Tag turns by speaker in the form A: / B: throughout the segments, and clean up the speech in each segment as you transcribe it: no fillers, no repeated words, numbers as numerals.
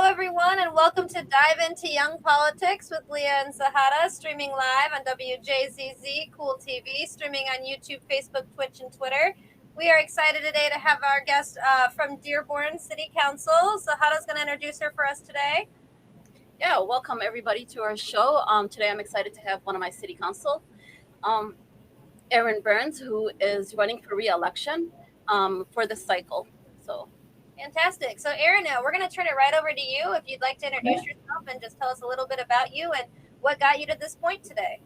A: everyone, and welcome to Dive Into Young Politics with Leah and Zahara, streaming live on WJZZ, Cool TV, streaming on YouTube, Facebook, Twitch, and Twitter. We are excited today to have our guest from Dearborn City Council. Zahara's going to introduce her for us today.
B: Yeah, welcome everybody to our show. Today I'm excited to have one of my city council, Erin Burns, who is running for re-election for this cycle. So.
A: Fantastic. So, Erin, we're going to turn it right over to you. If you'd like to introduce yourself and just tell us a little bit about you and what got you to this point today.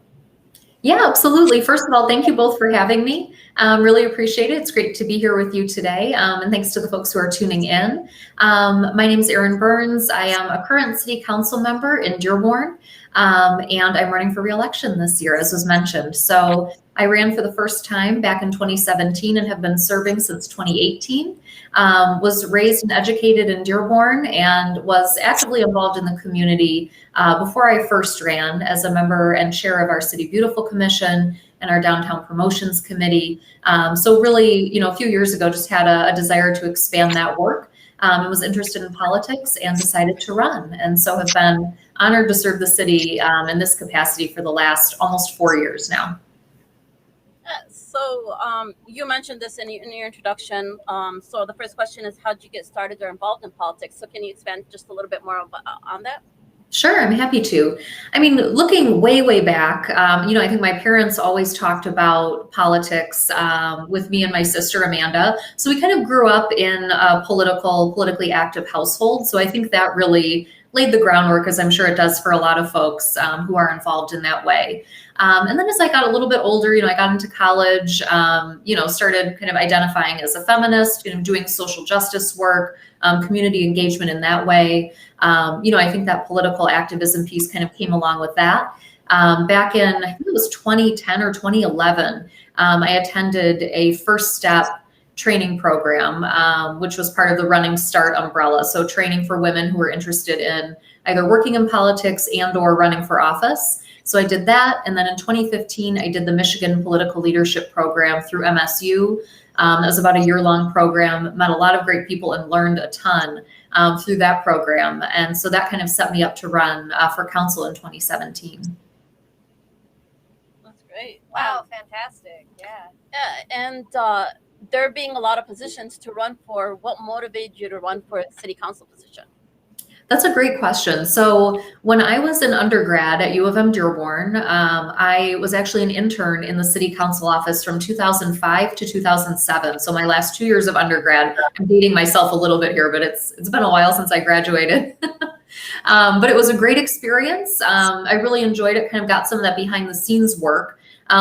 C: Yeah, absolutely. First of all, thank you both for having me. Really appreciate it. It's great to be here with you today. And thanks to the folks who are tuning in. My name is Erin Burns. I am a current city council member in Dearborn, and I'm running for re-election this year, as was mentioned. So I ran for the first time back in 2017 and have been serving since 2018. Was raised and educated in Dearborn and was actively involved in the community before I first ran as a member and chair of our City Beautiful Commission and our Downtown Promotions Committee. So really, a few years ago, just had a desire to expand that work. And was interested in politics and decided to run. And so have been honored to serve the city in this capacity for the last almost 4 years now.
B: So you mentioned this in your introduction. So the first question is, how did you get started or involved in politics? So can you expand just a little bit more on that?
C: Sure, I'm happy to. I mean, looking way back, I think my parents always talked about politics with me and my sister Amanda. So we kind of grew up in a politically active household. So I think that really laid the groundwork, as I'm sure it does for a lot of folks who are involved in that way. And then as I got a little bit older, I got into college, started kind of identifying as a feminist, doing social justice work, community engagement in that way. I think that political activism piece kind of came along with that. Back in, I think it was 2010 or 2011, I attended a First Step training program, which was part of the Running Start umbrella. So training for women who were interested in either working in politics and or running for office. So I did that. And then in 2015, I did the Michigan Political Leadership Program through MSU. It was about a year-long program, met a lot of great people and learned a ton through that program. And so that kind of set me up to run for council in 2017.
B: That's great.
A: Wow, fantastic. Yeah.
B: Yeah, and there being a lot of positions to run for, what motivated you to run for a city council position?
C: That's a great question. So when I was an undergrad at U of M Dearborn, I was actually an intern in the city council office from 2005 to 2007. So my last 2 years of undergrad, I'm dating myself a little bit here, but it's been a while since I graduated. But it was a great experience. I really enjoyed it, kind of got some of that behind the scenes work.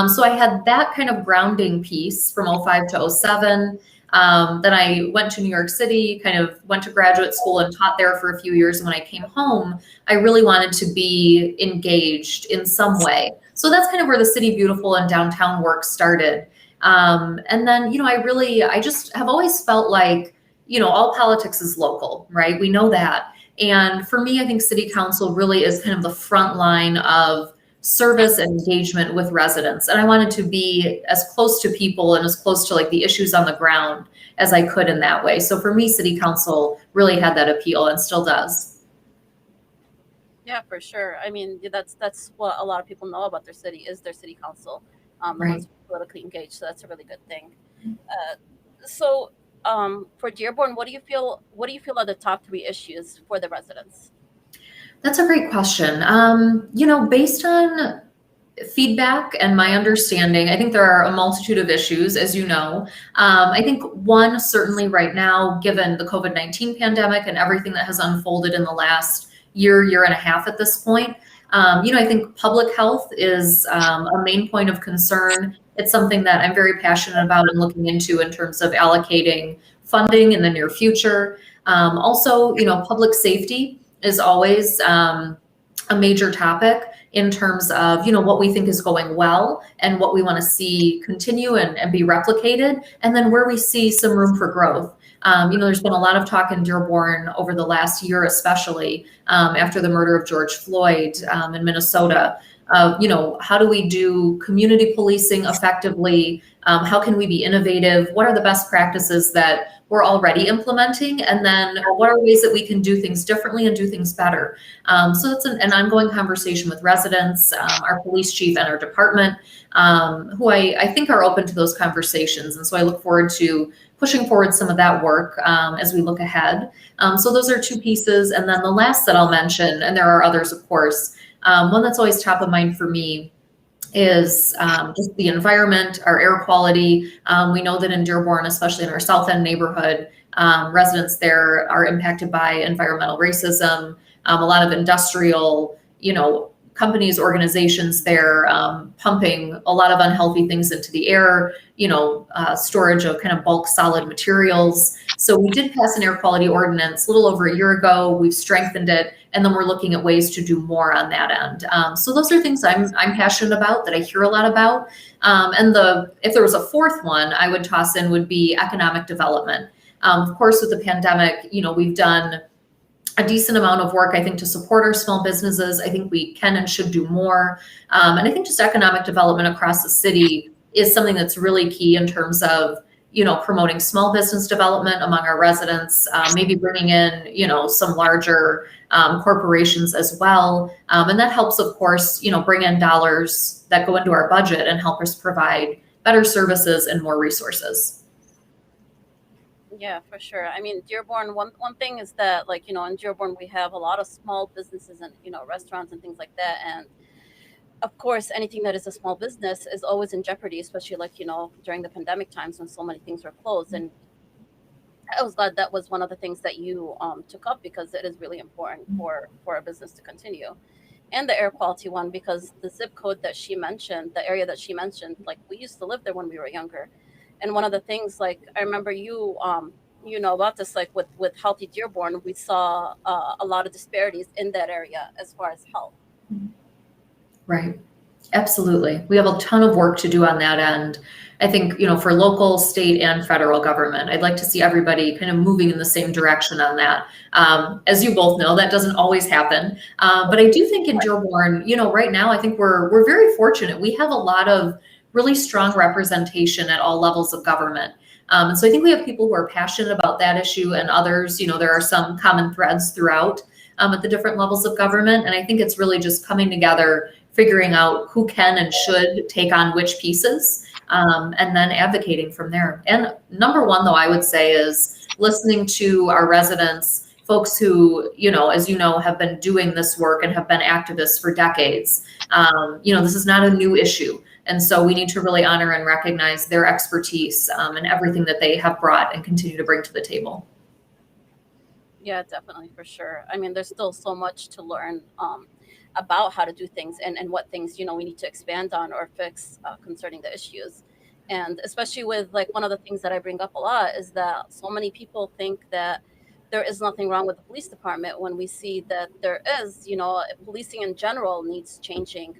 C: So I had that kind of grounding piece from 05 to 07. Then I went to New York City, kind of went to graduate school and taught there for a few years. And when I came home, I really wanted to be engaged in some way. So that's kind of where the City Beautiful and downtown work started. And then, I just have always felt like, all politics is local, right? We know that. And for me, I think city council really is kind of the front line of service and engagement with residents. And I wanted to be as close to people and as close to like the issues on the ground as I could in that way. So for me, city council really had that appeal and still does.
B: Yeah, for sure. I mean, that's what a lot of people know about their city is their city council,
C: Right.
B: politically engaged. So that's a really good thing. For Dearborn, what do you feel are the top 3 issues for the residents?
C: That's a great question. Based on feedback and my understanding, I think there are a multitude of issues, as you know. I think one, certainly right now, given the COVID-19 pandemic and everything that has unfolded in the last year and a half at this point, I think public health is a main point of concern. It's something that I'm very passionate about and looking into in terms of allocating funding in the near future. Also, public safety is always a major topic in terms of, what we think is going well and what we want to see continue and be replicated, and then where we see some room for growth. There's been a lot of talk in Dearborn over the last year, especially after the murder of George Floyd in Minnesota, how do we do community policing effectively? How can we be innovative? What are the best practices that we're already implementing? And then what are ways that we can do things differently and do things better? So that's an ongoing conversation with residents, our police chief and our department, who I think are open to those conversations. And so I look forward to pushing forward some of that work as we look ahead. So those are two pieces. And then the last that I'll mention, and there are others, of course, one that's always top of mind for me is just the environment, our air quality. We know that in Dearborn, especially in our South End neighborhood, residents there are impacted by environmental racism, a lot of industrial, companies, organizations there pumping a lot of unhealthy things into the air, storage of kind of bulk solid materials. So we did pass an air quality ordinance a little over a year ago. We've strengthened it, and then we're looking at ways to do more on that end. So those are things I'm passionate about, that I hear a lot about. And if there was a fourth one I would toss in would be economic development. Of course, with the pandemic, we've done a decent amount of work, I think, to support our small businesses. I think we can and should do more. And I think just economic development across the city is something that's really key in terms of, promoting small business development among our residents, maybe bringing in, some larger corporations as well. And that helps, of course, bring in dollars that go into our budget and help us provide better services and more resources.
B: Yeah, for sure. I mean, Dearborn, one thing is that, in Dearborn, we have a lot of small businesses and, restaurants and things like that. And of course, anything that is a small business is always in jeopardy, especially during the pandemic times when so many things were closed. And I was glad that was one of the things that you took up, because it is really important for a business to continue. And the air quality one, because the zip code that she mentioned, the area that she mentioned, we used to live there when we were younger. And one of the things, I remember you know about this, with Healthy Dearborn, we saw a lot of disparities in that area as far as health.
C: Right. Absolutely. We have a ton of work to do on that end. I think, for local, state, and federal government, I'd like to see everybody kind of moving in the same direction on that. As you both know, that doesn't always happen. But I do think in Dearborn, right now, I think we're very fortunate. We have a lot of really strong representation at all levels of government. And so I think we have people who are passionate about that issue, and others, there are some common threads throughout at the different levels of government. And I think it's really just coming together, figuring out who can and should take on which pieces, and then advocating from there. And number one, though, I would say is listening to our residents, folks who, as have been doing this work and have been activists for decades. This is not a new issue. And so we need to really honor and recognize their expertise and everything that they have brought and continue to bring to the table.
B: Yeah, definitely, for sure. I mean, there's still so much to learn about how to do things and what things, we need to expand on or fix concerning the issues. And especially with one of the things that I bring up a lot is that so many people think that there is nothing wrong with the police department, when we see that there is. Policing in general needs changing,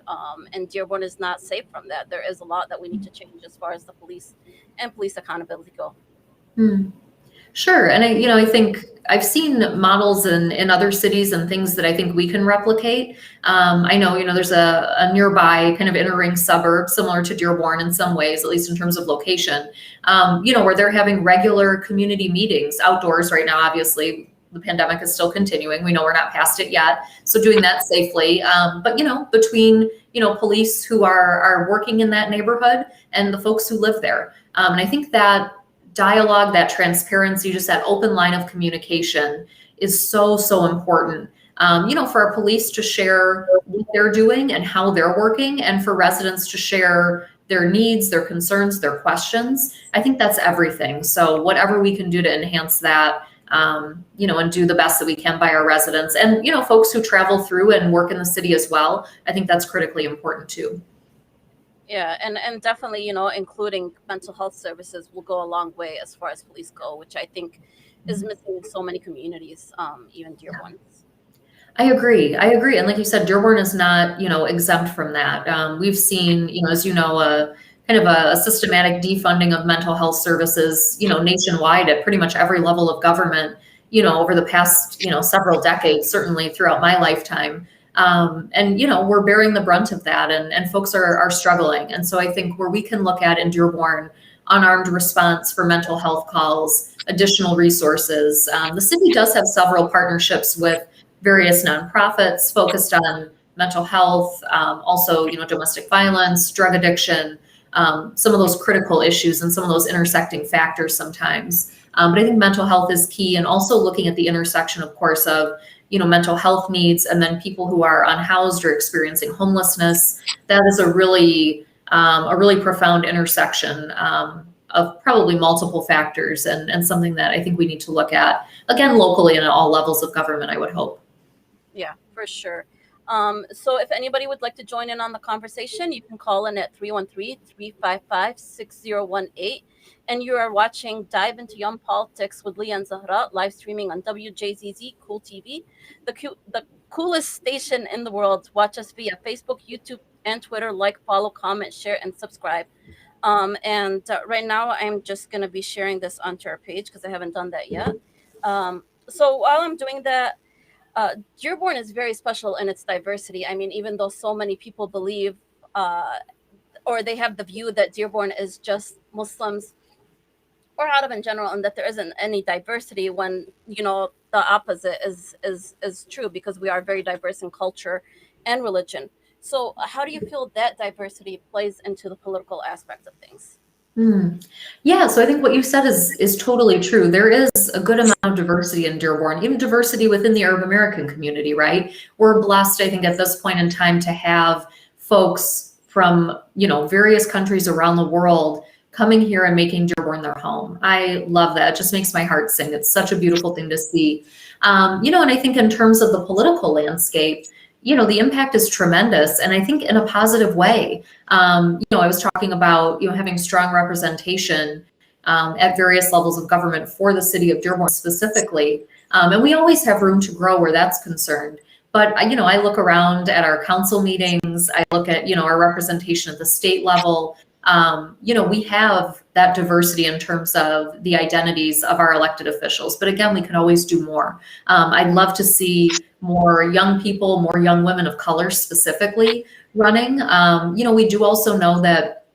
B: and Dearborn is not safe from that. There is a lot that we need to change as far as the police and police accountability go.
C: Sure. And I think I've seen models in other cities and things that I think we can replicate. I know, there's a nearby kind of inner ring suburb similar to Dearborn in some ways, at least in terms of location, where they're having regular community meetings outdoors right now. Obviously, the pandemic is still continuing. We know we're not past it yet. So doing that safely. But, between, police who are working in that neighborhood and the folks who live there. And I think that dialogue, that transparency, just that open line of communication is so, so important, for our police to share what they're doing and how they're working, and for residents to share their needs, their concerns, their questions. I think that's everything. So whatever we can do to enhance that, and do the best that we can by our residents and, folks who travel through and work in the city as well, I think that's critically important too.
B: Yeah, and definitely, including mental health services will go a long way as far as police go, which I think is missing in so many communities, even Dearborn.
C: I agree. And like you said, Dearborn is not, exempt from that. We've seen, as a kind of a systematic defunding of mental health services, nationwide at pretty much every level of government, over the past, several decades, certainly throughout my lifetime. And, we're bearing the brunt of that, and folks are struggling. And so I think where we can look at in Dearborn, unarmed response for mental health calls, additional resources. The city does have several partnerships with various nonprofits focused on mental health, also, domestic violence, drug addiction, some of those critical issues and some of those intersecting factors sometimes. But I think mental health is key, and also looking at the intersection, of course, of mental health needs and then people who are unhoused or experiencing homelessness. That is a really profound intersection of probably multiple factors, and something that I think we need to look at, again, locally and at all levels of government, I would hope.
B: Yeah, for sure. So if anybody would like to join in on the conversation, you can call in at 313-355-6018. And you are watching Dive into Young Politics with Leah and Zahara, live streaming on WJZZ Cool TV, the coolest station in the world. Watch us via Facebook, YouTube, and Twitter. Like, follow, comment, share, and subscribe. And right now, I'm just going to be sharing this onto our page because I haven't done that yet. So while I'm doing that, Dearborn is very special in its diversity. I mean, even though so many people believe or they have the view that Dearborn is just Muslims or Arab in general, and that there isn't any diversity, when the opposite is true, because we are very diverse in culture and religion. So how do you feel that diversity plays into the political aspect of things?
C: Yeah, so I think what you said is totally true. There is a good amount of diversity in Dearborn, even diversity within the Arab American community, right? We're blessed, I think, at this point in time to have folks from, various countries around the world coming here and making Dearborn their home. I love that. It just makes my heart sing. It's such a beautiful thing to see. And I think in terms of the political landscape, the impact is tremendous, and I think in a positive way. I was talking about, having strong representation at various levels of government for the city of Dearborn specifically. And we always have room to grow where that's concerned. But, I look around at our council meetings, I look at, our representation at the state level. We have that diversity in terms of the identities of our elected officials. But again, we can always do more. I'd love to see more young people, more young women of color specifically running. We do also know that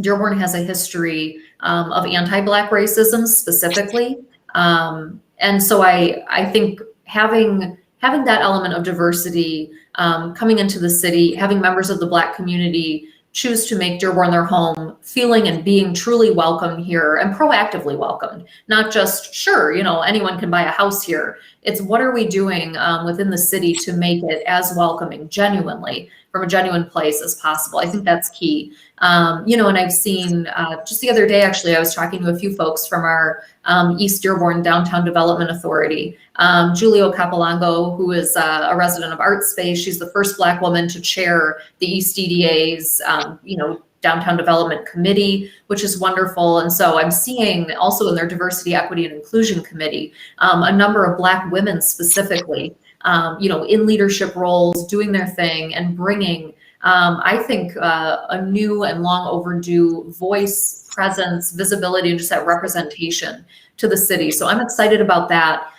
C: Dearborn has a history of anti-Black racism specifically. And so I think having that element of diversity coming into the city, having members of the Black community choose to make Dearborn their home, feeling and being truly welcome here and proactively welcomed, not just, sure, anyone can buy a house here. It's what are we doing within the city to make it as welcoming, genuinely, from a genuine place as possible. I think that's key. And I've seen just the other day, actually, I was talking to a few folks from our East Dearborn Downtown Development Authority. Julio Capolongo, who is a resident of Art Space, she's the first Black woman to chair the East DDA's, Downtown Development Committee, which is wonderful. And so I'm seeing also in their Diversity, Equity, and Inclusion Committee, a number of Black women specifically, in leadership roles, doing their thing and bringing, I think, a new and long overdue voice, presence, visibility, and just that representation to the city. So I'm excited about that.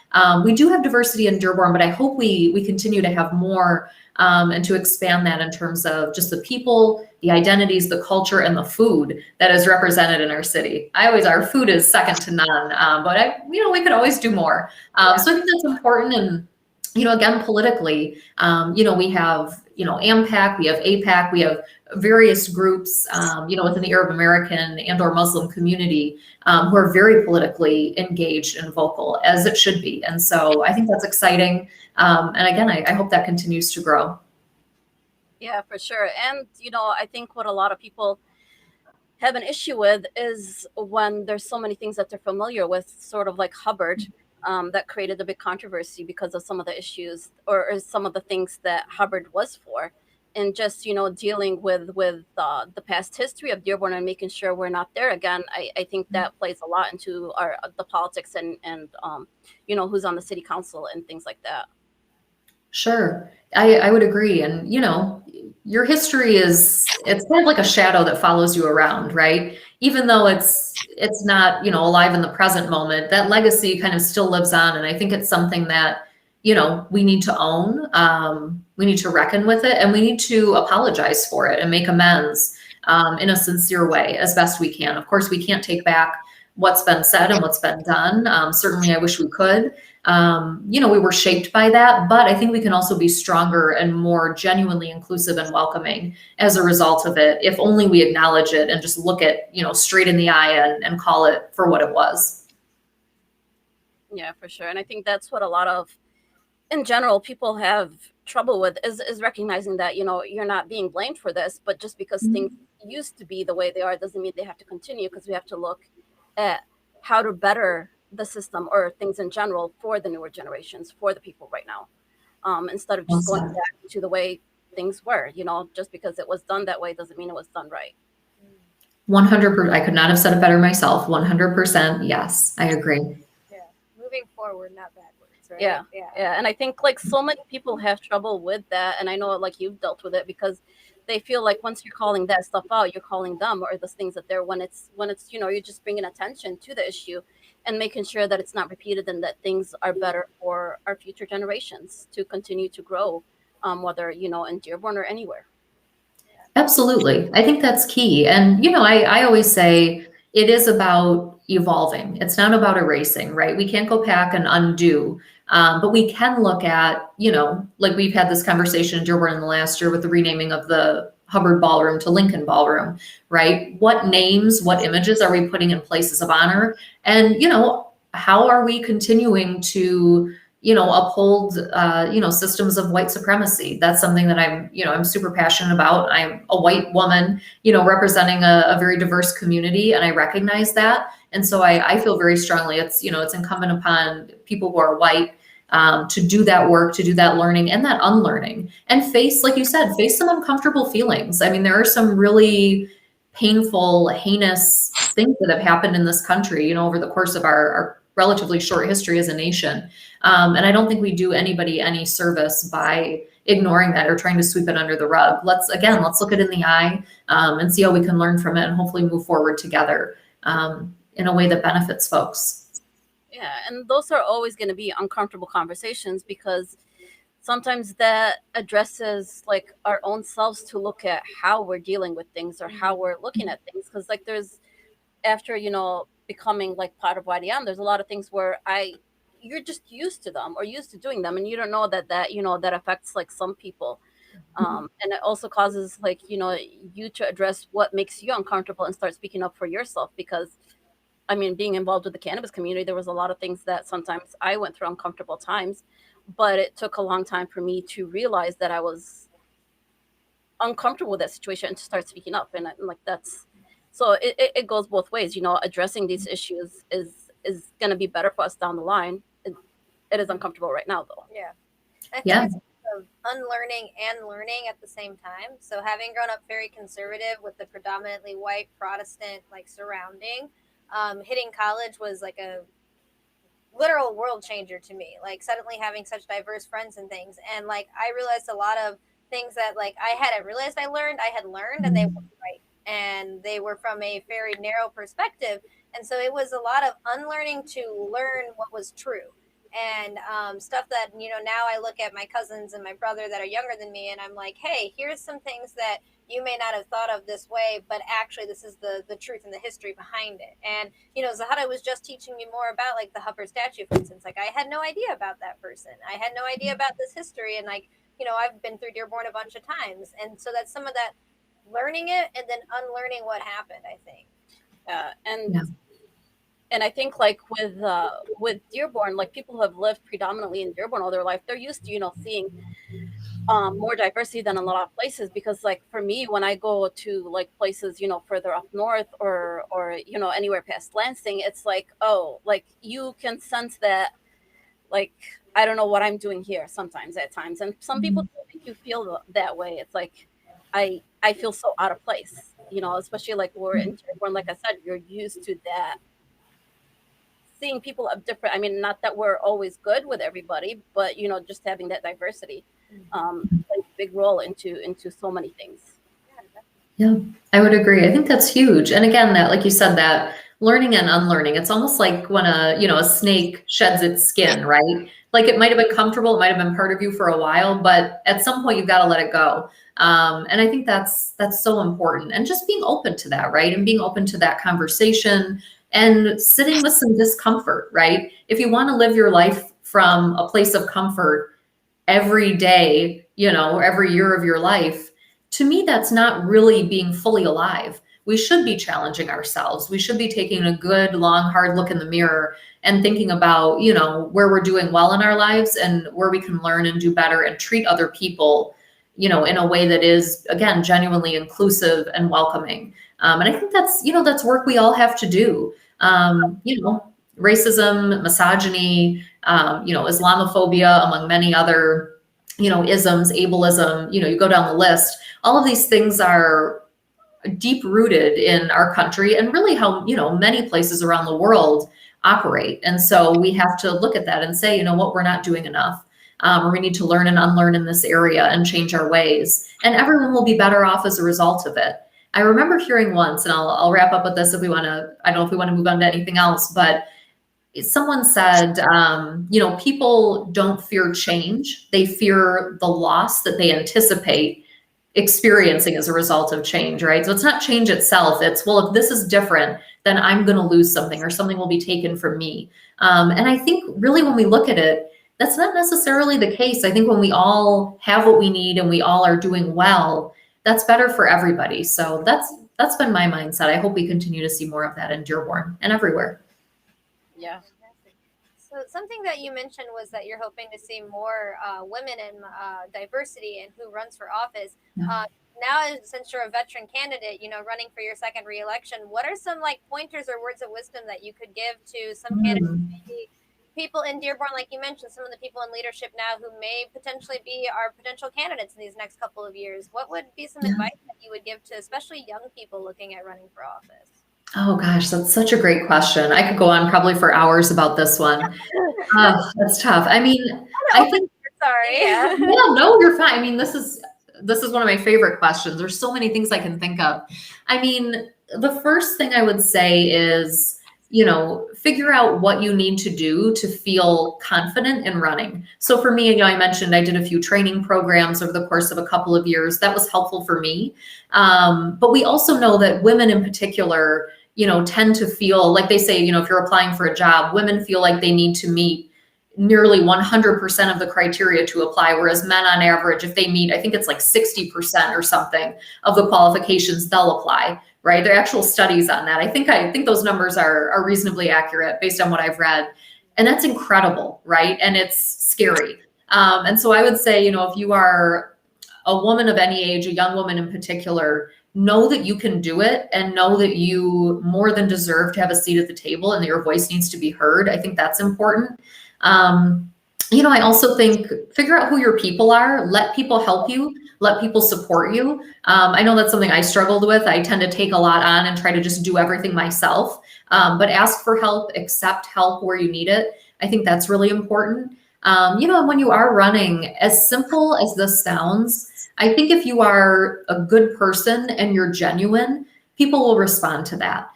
C: We do have diversity in Dearborn, but I hope we continue to have more and to expand that in terms of just the people, the identities, the culture, and the food that is represented in our city. Our food is second to none, but we could always do more. So I think that's important. And, again, politically, we have, AMPAC, we have APAC, we have various groups, within the Arab American and or Muslim community who are very politically engaged and vocal, as it should be. And so I think that's exciting. And again, I hope that continues to grow.
B: Yeah, for sure. And, I think what a lot of people have an issue with is when there's so many things that they're familiar with, sort of like Hubbard, that created a big controversy because of some of the issues or some of the things that Hubbard was for. And just, dealing with the past history of Dearborn and making sure we're not there again. I think that plays a lot into the politics and who's on the city council and things like that.
C: Sure. I would agree. And, your history it's kind of like a shadow that follows you around, right? Even though it's not, alive in the present moment, that legacy kind of still lives on. And I think it's something that, we need to own, we need to reckon with it, and we need to apologize for it and make amends in a sincere way as best we can. Of course, we can't take back what's been said and what's been done. Certainly, I wish we could. We were shaped by that, but I think we can also be stronger and more genuinely inclusive and welcoming as a result of it, if only we acknowledge it and just look it, straight in the eye and call it for what it was.
B: Yeah, for sure. And I think that's what a lot of, in general, people have trouble with is recognizing that, you're not being blamed for this, but just because things used to be the way they are doesn't mean they have to continue, because we have to look at how to better the system or things in general for the newer generations, for the people right now, instead of just going back to the way things were. Just because it was done that way doesn't mean it was done right.
C: 100%. I could not have said it better myself. 100%. Yes, I agree.
A: Yeah. Moving forward, not backwards. Right?
B: Yeah. And I think so many people have trouble with that. And I know you've dealt with it, because they feel like once you're calling that stuff out, you're calling them or the things that they're, when it's, you're just bringing attention to the issue and making sure that it's not repeated and that things are better for our future generations to continue to grow, whether, in Dearborn or anywhere.
C: Absolutely. I think that's key. And, I always say it is about evolving. It's not about erasing, right? We can't go back and undo. But we can look at, like we've had this conversation in Dearborn in the last year with the renaming of the Hubbard Ballroom to Lincoln Ballroom, right? What names, what images are we putting in places of honor? And, how are we continuing to, uphold, systems of white supremacy? That's something that I'm super passionate about. I'm a white woman, representing a very diverse community, and I recognize that. And so I feel very strongly it's incumbent upon people who are white to do that work, to do that learning and that unlearning, and face, like you said, face some uncomfortable feelings. I mean, there are some really painful, heinous things that have happened in this country, over the course of our relatively short history as a nation. And I don't think we do anybody any service by ignoring that or trying to sweep it under the rug. Let's look it in the eye and see how we can learn from it and hopefully move forward together in a way that benefits folks.
B: Yeah, and those are always going to be uncomfortable conversations, because sometimes that addresses our own selves to look at how we're dealing with things or how we're looking at things. Because there's, after becoming part of YDM, there's a lot of things where you're just used to them or used to doing them, and you don't know that affects some people. And it also causes you to address what makes you uncomfortable and start speaking up for yourself, because being involved with the cannabis community, there was a lot of things that sometimes I went through uncomfortable times, but it took a long time for me to realize that I was uncomfortable with that situation and to start speaking up. And that's, so it goes both ways, addressing these issues is going to be better for us down the line. It is uncomfortable right now, though.
A: Yeah. I think it's of unlearning and learning at the same time. So having grown up very conservative with the predominantly white Protestant surrounding, hitting college was a literal world changer to me. Suddenly having such diverse friends and things, and I realized a lot of things that I hadn't realized I had learned, and they weren't right, and they were from a very narrow perspective. And so it was a lot of unlearning to learn what was true. And stuff that, now I look at my cousins and my brother that are younger than me, and I'm like, hey, here's some things that you may not have thought of this way, but actually this is the truth and the history behind it. And, Zahara was just teaching me more about the Hubbard statue, for instance. I had no idea about that person. I had no idea about this history. And I've been through Dearborn a bunch of times. And so that's some of that learning it and then unlearning what happened, I think.
B: And I think with Dearborn, people who have lived predominantly in Dearborn all their life, they're used to, seeing more diversity than a lot of places. Because for me, when I go to places, further up north or anywhere past Lansing, it's you can sense that, I don't know what I'm doing here sometimes at times. And some people don't make you feel that way. It's I feel so out of place, especially we're in Dearborn. Like I said, you're used to that. Seeing people of different, not that we're always good with everybody, but just having that diversity plays a big role into so many things.
C: Yeah, I would agree. I think that's huge. And again, that, like you said, that learning and unlearning, it's almost like when a snake sheds its skin, right? Like it might have been comfortable, it might have been part of you for a while, but at some point you've got to let it go. And I think that's so important. And just being open to that, right? And being open to that conversation and sitting with some discomfort, right? If you want to live your life from a place of comfort every day, you know, every year of your life, to me, that's not really being fully alive. We should be challenging ourselves. We should be taking a good, long, hard look in the mirror and thinking about, you know, where we're doing well in our lives and where we can learn and do better and treat other people, you know, in a way that is, again, genuinely inclusive and welcoming. And I think that's, you know, that's work we all have to do. You know, racism, misogyny, you know, Islamophobia, among many other, you know, isms, ableism, you know, you go down the list. All of these things are deep rooted in our country and really how, you know, many places around the world operate. And so we have to look at that and say, you know what, we're not doing enough. Or we need to learn and unlearn in this area and change our ways. And everyone will be better off as a result of it. I remember hearing once, and I'll wrap up with this if we want to, I don't know if we want to move on to anything else, but someone said, you know, people don't fear change. They fear the loss that they anticipate experiencing as a result of change, right? So it's not change itself. It's, well, if this is different, then I'm going to lose something or something will be taken from me. And I think really when we look at it, that's not necessarily the case. I think when we all have what we need and we all are doing well, that's better for everybody. So that's been my mindset. I hope we continue to see more of that in Dearborn and everywhere.
B: Yeah.
A: So something that you mentioned was that you're hoping to see more women and diversity in who runs for office.
C: Yeah.
A: Now, since you're a veteran candidate, you know, running for your second reelection, what are some like pointers or words of wisdom that you could give to some candidates, maybe people in Dearborn, like you mentioned, some of the people in leadership now who may potentially be our potential candidates in these next couple of years? What would be some advice that you would give to especially young people looking at running for office?
C: Oh gosh, that's such a great question. I could go on probably for hours about this one. That's tough. I mean, I think,
A: sorry.
C: Yeah, no, you're fine. I mean, this is one of my favorite questions. There's so many things I can think of. I mean, the first thing I would say is, you know, figure out what you need to do to feel confident in running. So for me, you know, I mentioned I did a few training programs over the course of a couple of years. That was helpful for me. But we also know that women in particular, you know, tend to feel like they say, you know, if you're applying for a job, women feel like they need to meet nearly 100% of the criteria to apply, whereas men on average, if they meet, I think it's like 60% or something of the qualifications, they'll apply, right? There are actual studies on that. I think those numbers are reasonably accurate based on what I've read. And that's incredible, right? And it's scary. And so I would say, you know, if you are a woman of any age, a young woman in particular, know that you can do it and know that you more than deserve to have a seat at the table and that your voice needs to be heard. I think that's important. You know, I also think figure out who your people are, let people help you, let people support you. I know that's something I struggled with. I tend to take a lot on and try to just do everything myself, but ask for help, accept help where you need it. I think that's really important. You know, and when you are running, as simple as this sounds, I think if you are a good person and you're genuine, people will respond to that.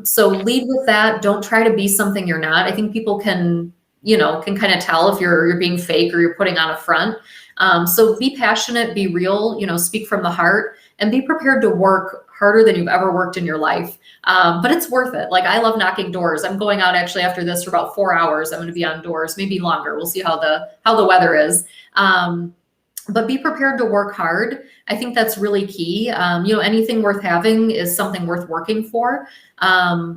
C: So lead with that. Don't try to be something you're not. I think people can kind of tell if you're being fake or you're putting on a front. So be passionate, be real, you know, speak from the heart, and be prepared to work harder than you've ever worked in your life. But it's worth it. Like, I love knocking doors. I'm going out actually after this for about 4 hours. I'm going to be on doors, maybe longer. We'll see how the weather is. But be prepared to work hard. I think that's really key. You know, anything worth having is something worth working for.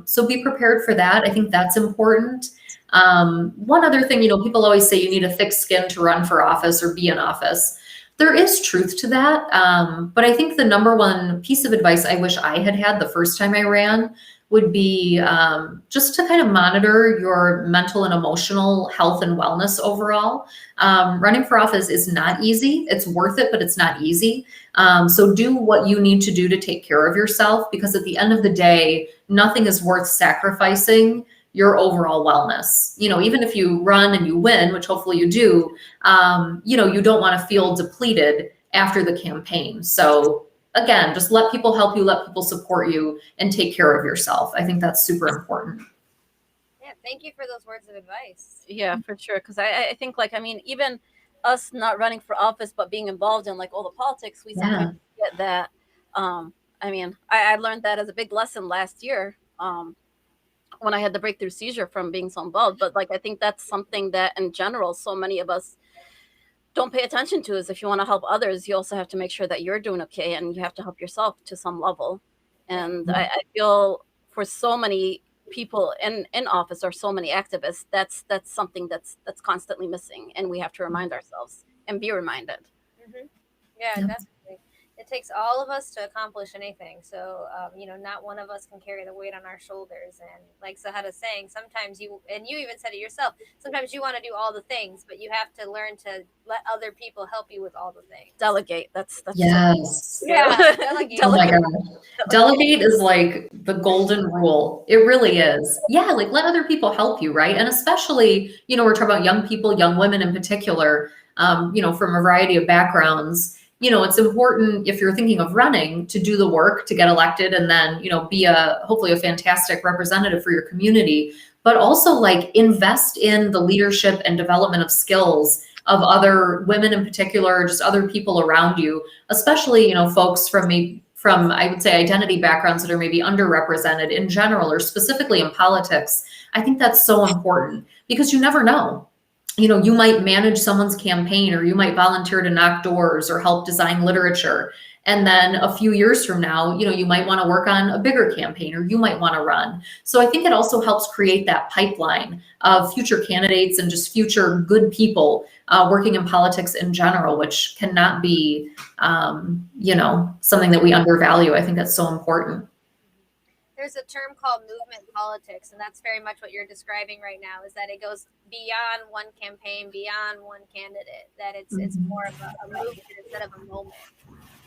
C: So be prepared for that. I think that's important. One other thing, you know, people always say you need a thick skin to run for office or be in office. There is truth to that. But I think the number one piece of advice I wish I had the first time I ran would be just to kind of monitor your mental and emotional health and wellness overall. Running for office is not easy. It's worth it, but it's not easy. So do what you need to do to take care of yourself, because at the end of the day, nothing is worth sacrificing your overall wellness. You know, even if you run and you win, which hopefully you do, you know, you don't want to feel depleted after the campaign. So again, just let people help you, let people support you, and take care of yourself. I think that's super important.
A: Yeah, Thank you for those words of advice.
B: Yeah, for sure. Because I think, like, I mean, even us not running for office, but being involved in like all the politics, we sometimes get that. I mean, I learned that as a big lesson last year. When I had the breakthrough seizure from being so involved. But like, I think that's something that in general, so many of us don't pay attention to, is if you want to help others, you also have to make sure that you're doing okay, and you have to help yourself to some level. And I feel for so many people in office, or so many activists, that's something that's constantly missing, and we have to remind ourselves and be reminded.
A: Mm-hmm. Yeah, definitely. It takes all of us to accomplish anything. So, not one of us can carry the weight on our shoulders. And like Zahara's saying, sometimes you even said it yourself, sometimes you want to do all the things, but you have to learn to let other people help you with all the things.
B: Delegate. That's
C: yes.
A: Delegate.
C: Oh my gosh. Delegate is like the golden rule. It really is. Yeah, like let other people help you, right? And especially, we're talking about young people, young women in particular, from a variety of backgrounds. It's important, if you're thinking of running, to do the work to get elected, and then, be hopefully a fantastic representative for your community, but also like invest in the leadership and development of skills of other women in particular, just other people around you, especially, folks from I would say identity backgrounds that are maybe underrepresented in general, or specifically in politics. I think that's so important, because you never know. You might manage someone's campaign, or you might volunteer to knock doors or help design literature. And then a few years from now, you might want to work on a bigger campaign, or you might want to run. So I think it also helps create that pipeline of future candidates and just future good people working in politics in general, which cannot be, something that we undervalue. I think that's so important.
A: There's a term called movement politics, and that's very much what you're describing right now, is that it goes beyond one campaign, beyond one candidate, that it's more of a movement instead of a moment.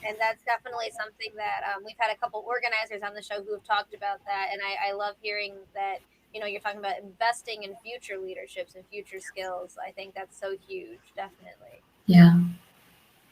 A: And that's definitely something that we've had a couple organizers on the show who have talked about that, and I love hearing that, you're talking about investing in future leaderships and future skills. I think that's so huge, definitely.
C: Yeah.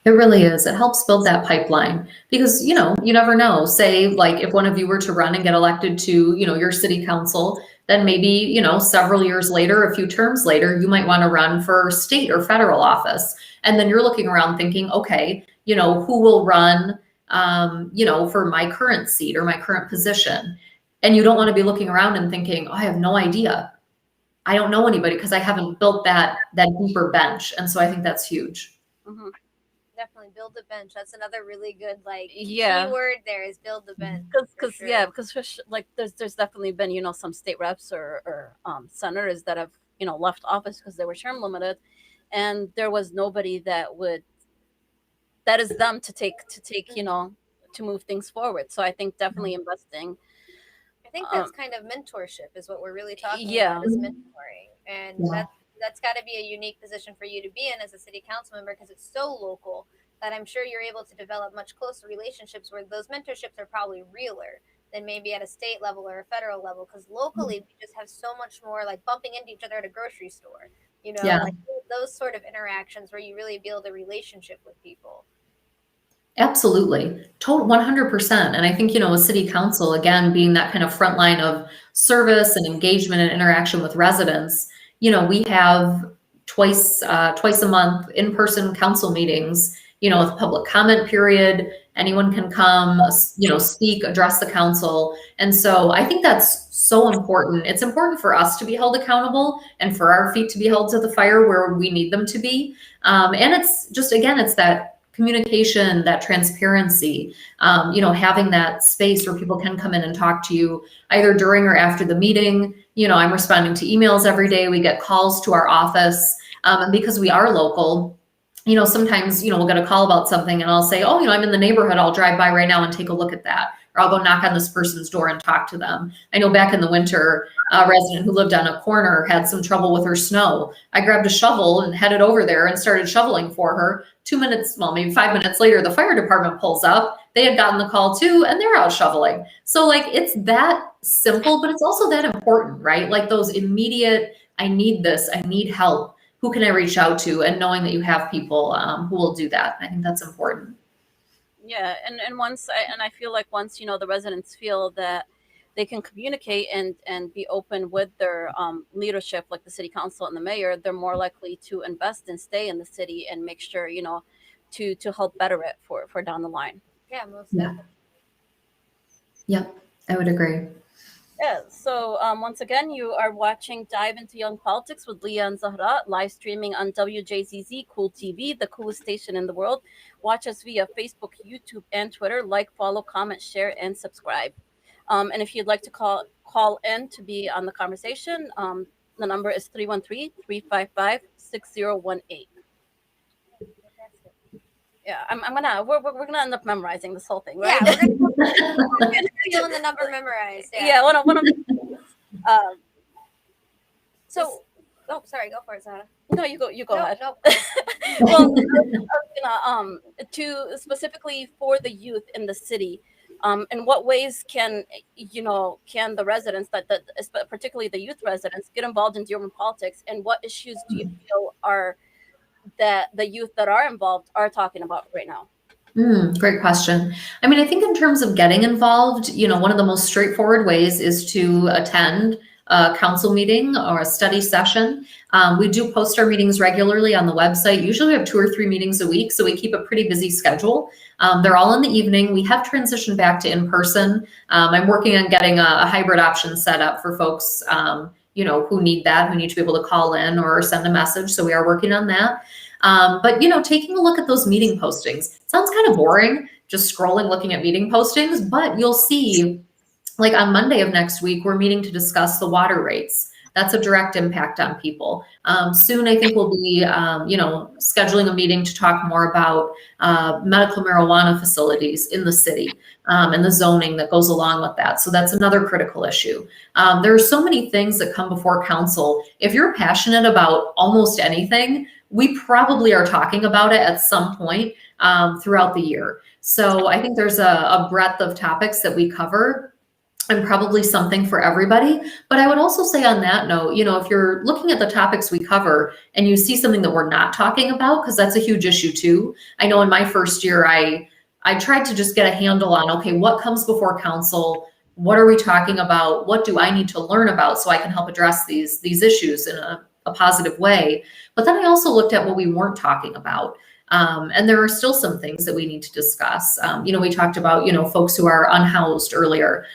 C: It really is. It helps build that pipeline, because, you never know. Say, like, if one of you were to run and get elected to, your city council, then maybe, several years later, a few terms later, you might want to run for state or federal office. And then you're looking around thinking, okay, who will run, for my current seat or my current position? And you don't want to be looking around and thinking, oh, I have no idea. I don't know anybody, because I haven't built that deeper bench. And so I think that's huge.
B: Mm-hmm.
A: Definitely build the bench. That's another really good
B: Yeah.
A: keyword there, is build the bench.
B: Because like there's definitely been some state reps or senators that have left office because they were term limited, and there was nobody that is them to take to move things forward. So I think definitely investing.
A: I think that's kind of mentorship is what we're really talking
B: Yeah.
A: about, is mentoring, and that's got to be a unique position for you to be in as a city council member, because it's so local that I'm sure you're able to develop much closer relationships, where those mentorships are probably realer than maybe at a state level or a federal level, because locally we just have so much more like bumping into each other at a grocery store, like those sort of interactions where you really build a relationship with people.
C: Absolutely. 100%. And I think, a city council, again, being that kind of front line of service and engagement and interaction with residents, we have twice a month in-person council meetings, with a public comment period. Anyone can come, speak, address the council. And so I think that's so important. It's important for us to be held accountable, and for our feet to be held to the fire where we need them to be. And it's just, again, it's that communication, that transparency, having that space where people can come in and talk to you either during or after the meeting. I'm responding to emails every day. We get calls to our office. And because we are local, sometimes, we'll get a call about something and I'll say, oh, I'm in the neighborhood. I'll drive by right now and take a look at that. Or I'll go knock on this person's door and talk to them. I know back in the winter, a resident who lived on a corner had some trouble with her snow. I grabbed a shovel and headed over there and started shoveling for her. 2 minutes, well, maybe 5 minutes later, the fire department pulls up. They had gotten the call too, and they're out shoveling. So it's that simple, but it's also that important, right? Like those immediate, I need this, I need help. Who can I reach out to? And knowing that you have people who will do that. I think that's important.
B: Yeah, and I feel like once the residents feel that they can communicate and be open with their leadership, like the city council and the mayor, they're more likely to invest and stay in the city and make sure, to help better it for down the line.
A: Yeah, most
C: Yeah.
A: definitely.
C: Yep, I would agree.
B: Yeah, so once again, you are watching Dive into Young Politics with Leah and Zahara, live streaming on WJZZ Cool TV, the coolest station in the world. Watch us via Facebook, YouTube, and Twitter. Like, follow, comment, share, and subscribe. And if you'd like to call in to be on the conversation, the number is 313-355-6018. Yeah, we're gonna end up memorizing this whole thing, right?
A: Yeah, we're gonna feel the number memorized.
B: Yeah, one of so.
A: Oh, sorry. Go for it, Zahara.
B: No, you go ahead.
A: Nope.
B: Well, to specifically for the youth in the city, in what ways can the residents that particularly the youth residents get involved in Dearborn politics, and what issues do you feel are that the youth that are involved are talking about right now?
C: Great question. I mean, I think in terms of getting involved, one of the most straightforward ways is to attend a council meeting or a study session. We do post our meetings regularly on the website. Usually we have 2 or 3 meetings a week, so we keep a pretty busy schedule. They're all in the evening. We have transitioned back to in-person. I'm working on getting a hybrid option set up for folks, who need that, who need to be able to call in or send a message. So we are working on that. But taking a look at those meeting postings, it sounds kind of boring, just scrolling, looking at meeting postings, but you'll see, like on Monday of next week, we're meeting to discuss the water rates. That's a direct impact on people. Soon, I think we'll be, scheduling a meeting to talk more about medical marijuana facilities in the city and the zoning that goes along with that. So that's another critical issue. There are so many things that come before council. If you're passionate about almost anything, we probably are talking about it at some point throughout the year. So I think there's a breadth of topics that we cover and probably something for everybody. But I would also say on that note, if you're looking at the topics we cover and you see something that we're not talking about, because that's a huge issue too. I know in my first year, I tried to just get a handle on, okay, what comes before council? What are we talking about? What do I need to learn about so I can help address these issues in a positive way? But then I also looked at what we weren't talking about. And there are still some things that we need to discuss. We talked about, folks who are unhoused earlier,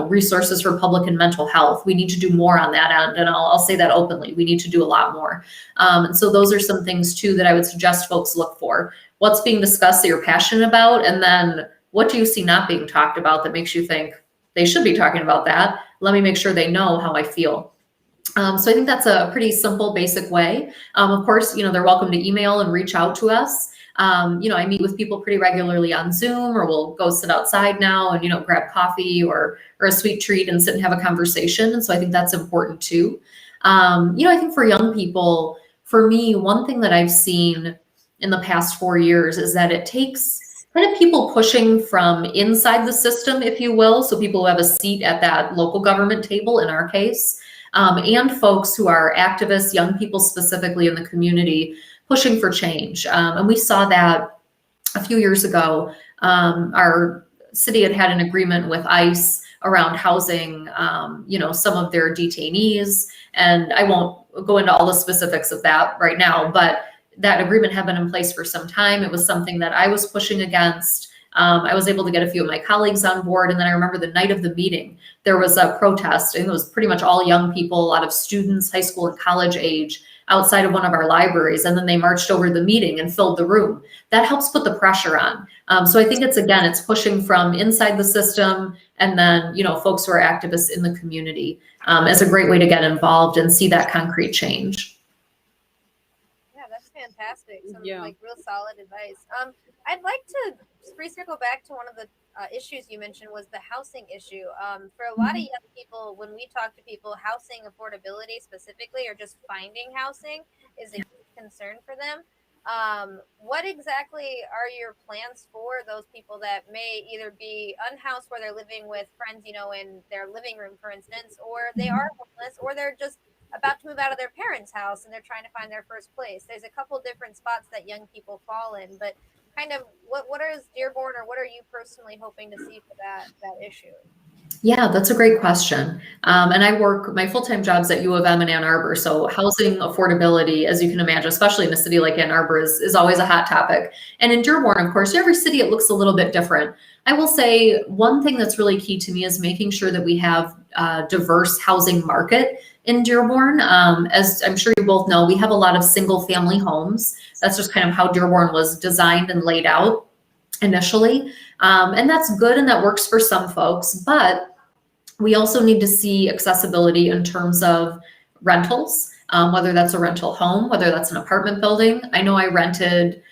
C: resources for public and mental health. We need to do more on that end. And I'll say that openly. We need to do a lot more. And so those are some things too that I would suggest folks look for. What's being discussed that you're passionate about? And then what do you see not being talked about that makes you think they should be talking about that? Let me make sure they know how I feel. So I think that's a pretty simple, basic way. Of course, they're welcome to email and reach out to us. I meet with people pretty regularly on Zoom, or we'll go sit outside now and, grab coffee or a sweet treat and sit and have a conversation. And so I think that's important too. I think for young people, for me, one thing that I've seen in the past 4 years is that it takes kind of people pushing from inside the system, if you will. So people who have a seat at that local government table in our case, and folks who are activists, young people specifically in the community, pushing for change. And we saw that a few years ago. Our city had an agreement with ICE around housing, some of their detainees. And I won't go into all the specifics of that right now, but that agreement had been in place for some time. It was something that I was pushing against. I was able to get a few of my colleagues on board. And then I remember the night of the meeting, there was a protest, and it was pretty much all young people, a lot of students, high school and college age, outside of one of our libraries. And then they marched over the meeting and filled the room. That helps put the pressure on. So I think it's pushing from inside the system, and then, folks who are activists in the community as a great way to get involved and see that concrete change.
A: Yeah, that's fantastic. Some
B: Yeah.
A: real solid advice. I'd like to circle back to one of the issues you mentioned was the housing issue. For a lot of young people, when we talk to people, housing affordability specifically, or just finding housing, is a huge concern for them. What exactly are your plans for those people that may either be unhoused, where they're living with friends, in their living room, for instance, or they are homeless, or they're just about to move out of their parents' house and they're trying to find their first place? There's a couple different spots that young people fall in, but kind of what is Dearborn, or what are you personally hoping to see for that issue?
C: Yeah, that's a great question. And I work, my full-time job's at U of M in Ann Arbor. So housing affordability, as you can imagine, especially in a city like Ann Arbor, is always a hot topic. And in Dearborn, of course, every city, it looks a little bit different. I will say one thing that's really key to me is making sure that we have a diverse housing market in Dearborn. As I'm sure you both know, we have a lot of single family homes. That's just kind of how Dearborn was designed and laid out initially. And that's good and that works for some folks, but we also need to see accessibility in terms of rentals, whether that's a rental home, whether that's an apartment building. I know I rented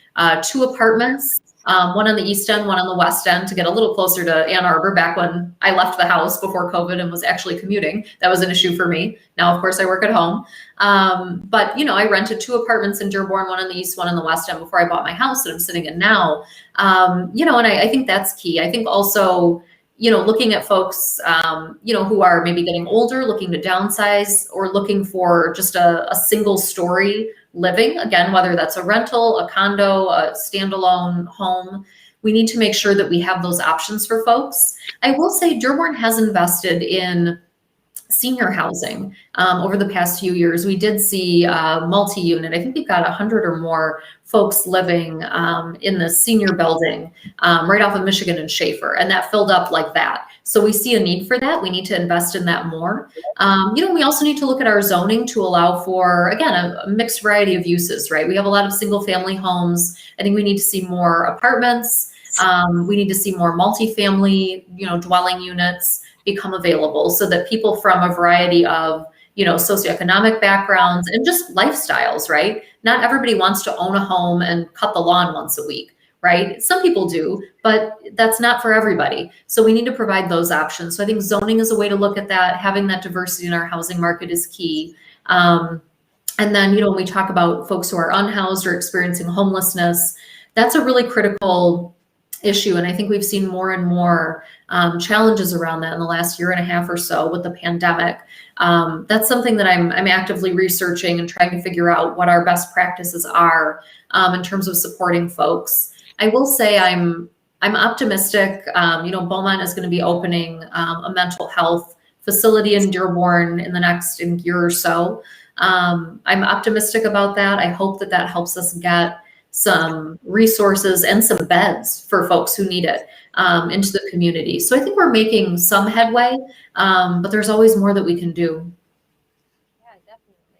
C: 2 apartments, one on the east end, one on the west end, to get a little closer to Ann Arbor back when I left the house before COVID and was actually commuting. That was an issue for me. Now, of course, I work at home. But, you know, I rented 2 apartments in Dearborn, one on the east, one on the west end before I bought my house that I'm sitting in now. You know, and I think that's key. I think also, you know, looking at folks, you know, who are maybe getting older, looking to downsize or looking for just a single story living, again, whether that's a rental, a condo, a standalone home, we need to make sure that we have those options for folks. I will say Dearborn has invested in senior housing over the past few years. We did see multi-unit. I think we've got 100 or more folks living in the senior building right off of Michigan and Schaefer, and that filled up like that. So we see a need for that. We need to invest in that more. You know, we also need to look at our zoning to allow for, again, a mixed variety of uses, right? We have a lot of single family homes. I think we need to see more apartments. We need to see more multifamily, you know, dwelling units become available so that people from a variety of, you know, socioeconomic backgrounds and just lifestyles, right? Not everybody wants to own a home and cut the lawn once a week, right? Some people do, but that's not for everybody. So we need to provide those options. So I think zoning is a way to look at that. Having that diversity in our housing market is key. And then, you know, when we talk about folks who are unhoused or experiencing homelessness, that's a really critical issue. And I think we've seen more and more challenges around that in the last year and a half or so with the pandemic. That's something that I'm actively researching and trying to figure out what our best practices are in terms of supporting folks. I will say I'm optimistic. You know, Beaumont is going to be opening a mental health facility in Dearborn in the next year or so. I'm optimistic about that. I hope that that helps us get some resources and some beds for folks who need it into the community. So I think we're making some headway, but there's always more that we can do.
A: Yeah, definitely.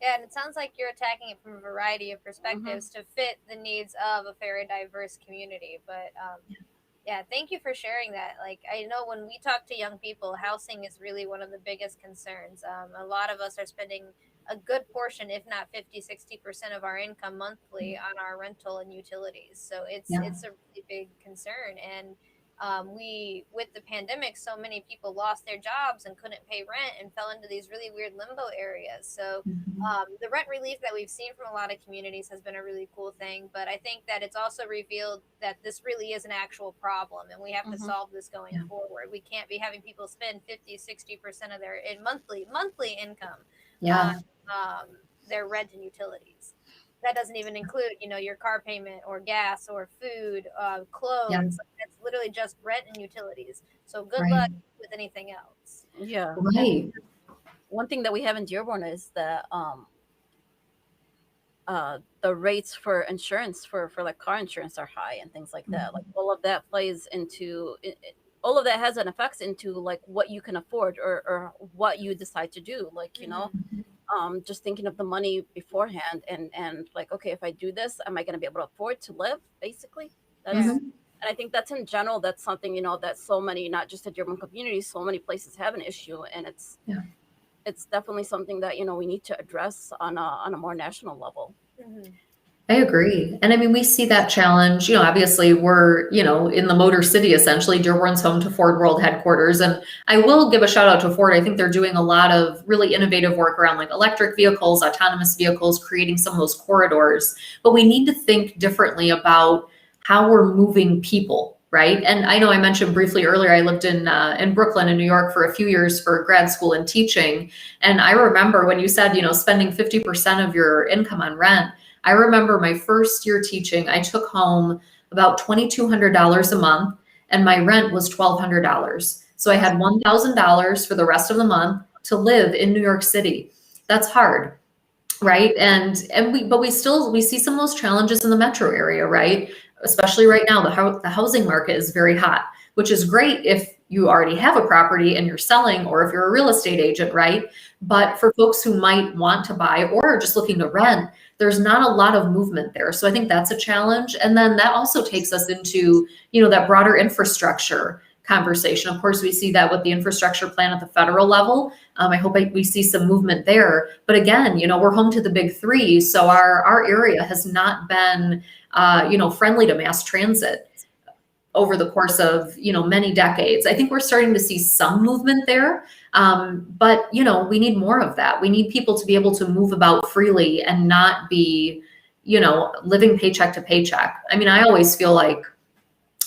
A: Yeah, and it sounds like you're attacking it from a variety of perspectives to fit the needs of a very diverse community. But yeah, thank you for sharing that. Like, I know when we talk to young people, housing is really one of the biggest concerns. A lot of us are spending a good portion, if not 50-60% of our income monthly on our rental and utilities. So it's a really big concern. And we, with the pandemic, so many people lost their jobs and couldn't pay rent and fell into these really weird limbo areas. So the rent relief that we've seen from a lot of communities has been a really cool thing. But I think that it's also revealed that this really is an actual problem, and we have to solve this going forward. We can't be having people spend 50-60% of their monthly income on their rent and utilities. That doesn't even include, you know, your car payment or gas or food, clothes. Yeah. It's literally just rent and utilities. So good luck with anything else.
B: Yeah.
C: Right.
B: One thing that we have in Dearborn is that the rates for insurance for like car insurance are high and things like that. Like all of that plays into all of that has an effect into like what you can afford or what you decide to do. Like, you know, just thinking of the money beforehand and like, okay, if I do this, am I going to be able to afford to live? Basically, that's, and I think that's in general, that's something, you know, that so many, not just at Dearborn community, so many places have an issue, and it's definitely something that, you know, we need to address on a more national level.
C: I agree. And I mean, we see that challenge, you know, obviously we're, you know, in the Motor City, essentially. Dearborn's home to Ford World headquarters. And I will give a shout out to Ford. I think they're doing a lot of really innovative work around like electric vehicles, autonomous vehicles, creating some of those corridors. But we need to think differently about how we're moving people, right? And I know I mentioned briefly earlier, I lived in Brooklyn in New York for a few years for grad school and teaching. And I remember when you said, you know, spending 50% of your income on rent, I remember my first year teaching, I took home about $2,200 a month and my rent was $1,200. So I had $1,000 for the rest of the month to live in New York City. That's hard, right? But we see some of those challenges in the metro area, right? Especially right now, the housing market is very hot, which is great if you already have a property and you're selling, or if you're a real estate agent, right? But for folks who might want to buy or are just looking to rent, there's not a lot of movement there. So I think that's a challenge. And then that also takes us into, that broader infrastructure conversation. Of course, we see that with the infrastructure plan at the federal level. I hope we see some movement there. But again, we're home to the big three. So our area has not been, friendly to mass transit over the course of, many decades. I think we're starting to see some movement there. But, we need more of that. We need people to be able to move about freely and not be, living paycheck to paycheck. I mean, I always feel like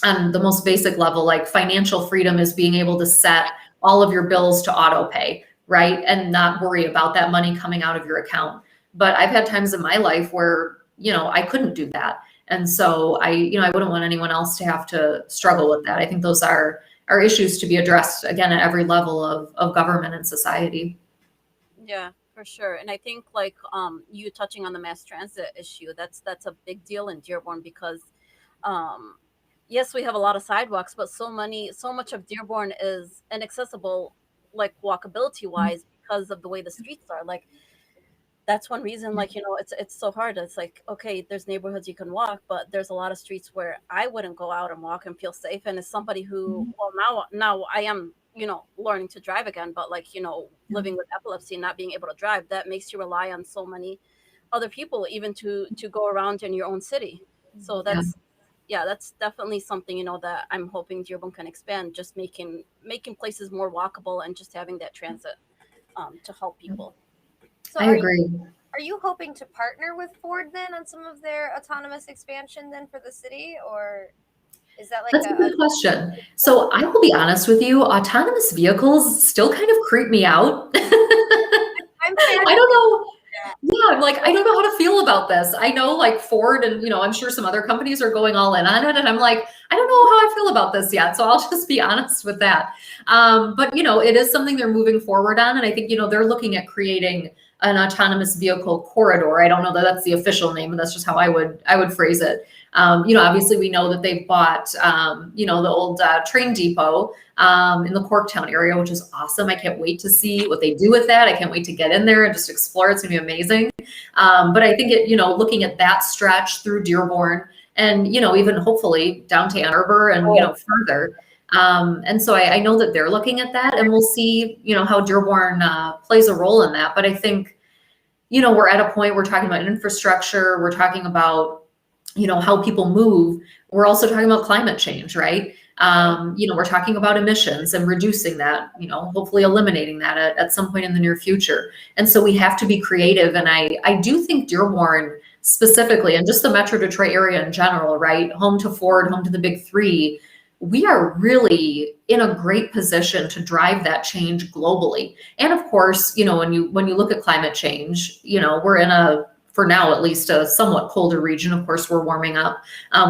C: on the most basic level, like financial freedom is being able to set all of your bills to auto pay, right? And not worry about that money coming out of your account. But I've had times in my life where, I couldn't do that. And so I wouldn't want anyone else to have to struggle with that. I think those are issues to be addressed, again, at every level of government and society.
B: Yeah, for sure. And I think like you touching on the mass transit issue, that's a big deal in Dearborn because yes, we have a lot of sidewalks, but so much of Dearborn is inaccessible, like walkability wise, because of the way the streets are. Like that's one reason, like, it's so hard. It's like, okay, there's neighborhoods you can walk, but there's a lot of streets where I wouldn't go out and walk and feel safe. And as somebody who, well, now I am, learning to drive again, but like, living with epilepsy, not being able to drive, that makes you rely on so many other people, even to go around in your own city. So that's definitely something, that I'm hoping Dearborn can expand, just making places more walkable and just having that transit to help people.
A: So
C: I agree.
A: Are you hoping to partner with Ford then on some of their autonomous expansion then for the city, or is that like
C: That's a good question? So I will be honest with you, autonomous vehicles still kind of creep me out. I don't know. Yeah, I'm like, I don't know how to feel about this. I know like Ford and, I'm sure some other companies are going all in on it. And I'm like, I don't know how I feel about this yet. So I'll just be honest with that. But, it is something they're moving forward on. And I think, they're looking at creating an autonomous vehicle corridor. I don't know that that's the official name, but that's just how I would phrase it. Obviously we know that they've bought, the old train depot in the Corktown area, which is awesome. I can't wait to see what they do with that. I can't wait to get in there and just explore. It's gonna be amazing. But I think looking at that stretch through Dearborn and, even hopefully down to Ann Arbor and, further. And so I know that they're looking at that, and we'll see, how Dearborn plays a role in that. But I think, we're at a point, we're talking about infrastructure, we're talking about, how people move. We're also talking about climate change, right? We're talking about emissions and reducing that, hopefully eliminating that at some point in the near future. And so we have to be creative. And I do think Dearborn specifically, and just the Metro Detroit area in general, right? Home to Ford, home to the big three, we are really in a great position to drive that change globally. And of course, when you look at climate change, we're in for now, at least a somewhat colder region. Of course, we're warming up.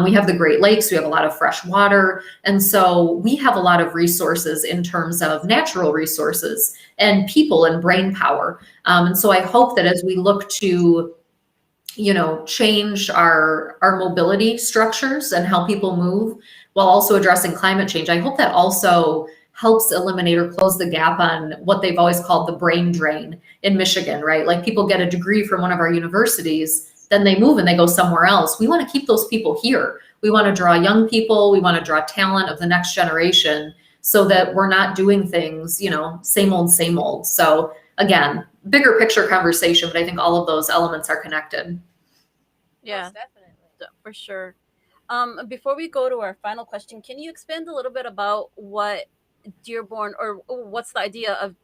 C: We have the Great Lakes, we have a lot of fresh water. And so we have a lot of resources in terms of natural resources and people and brain power. And so I hope that as we look to, change our mobility structures and how people move while also addressing climate change, I hope that also helps eliminate or close the gap on what they've always called the brain drain in Michigan, right? Like people get a degree from one of our universities, then they move and they go somewhere else. We want to keep those people here. We want to draw young people. We want to draw talent of the next generation so that we're not doing things, same old. So again, bigger picture conversation, but I think all of those elements are connected.
B: Yeah,
A: Most definitely.
B: for sure. Before we go to our final question, can you expand a little bit about what Dearborn, or what's the idea of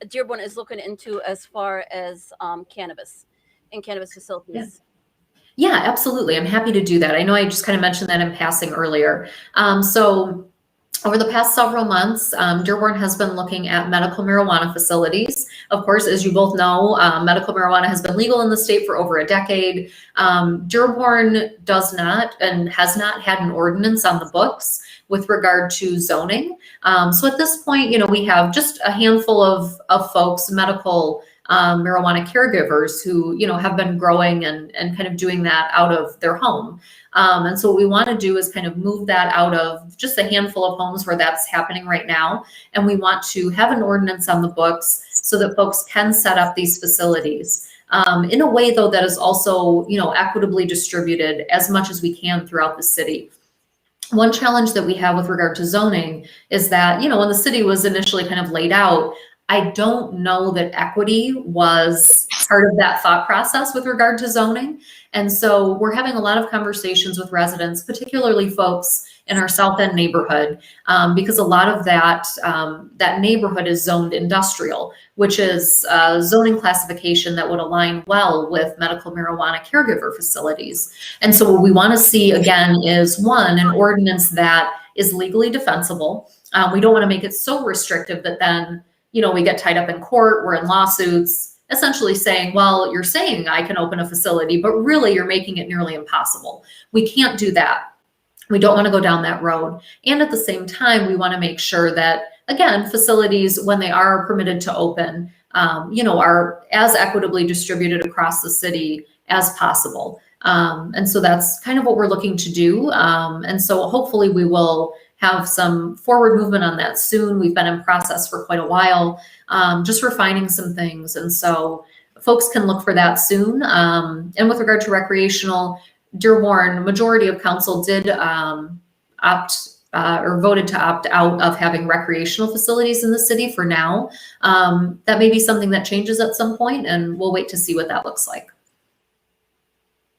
B: Dearborn is looking into as far as cannabis and cannabis facilities?
C: Yeah, absolutely. I'm happy to do that. I know I just kind of mentioned that in passing earlier. So over the past several months, Dearborn has been looking at medical marijuana facilities. Of course, as you both know, medical marijuana has been legal in the state for over a decade. Dearborn does not and has not had an ordinance on the books, with regard to zoning. So at this point, we have just a handful of folks, medical marijuana caregivers who, have been growing and kind of doing that out of their home. And so what we want to do is kind of move that out of just a handful of homes where that's happening right now. And we want to have an ordinance on the books so that folks can set up these facilities in a way, though, that is also, equitably distributed as much as we can throughout the city. One challenge that we have with regard to zoning is that, when the city was initially kind of laid out, I don't know that equity was part of that thought process with regard to zoning. And so we're having a lot of conversations with residents, particularly folks in our South End neighborhood, because a lot of that neighborhood is zoned industrial, which is a zoning classification that would align well with medical marijuana caregiver facilities. And so what we want to see again is, one, an ordinance that is legally defensible. We don't want to make it so restrictive that then we get tied up in court, we're in lawsuits, essentially saying, well, you're saying I can open a facility, but really you're making it nearly impossible. We can't do that. We don't want to go down that road. And at the same time, we want to make sure that, again, facilities, when they are permitted to open, are as equitably distributed across the city as possible. And so that's kind of what we're looking to do. And so hopefully we will have some forward movement on that soon. We've been in process for quite a while, just refining some things. And so folks can look for that soon. And with regard to recreational, Dearborn, majority of council did voted to opt out of having recreational facilities in the city for now. That may be something that changes at some point, and we'll wait to see what that looks like.